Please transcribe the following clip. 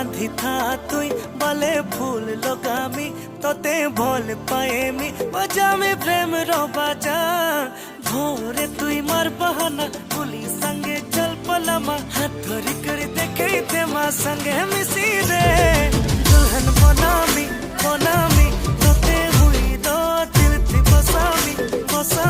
बांधी था तुई बाले फूल लगामी तोते भोल पाएमी बजामी प्रेम रो बाजा भोरे तुई मार बहाना पुलिस संगे चल पलामा हाथ धरी कर देखे थे माँ संगे मिसी रे दुल्हन बनामी बनामी तोते हुई दो दिल थी बसामी बसा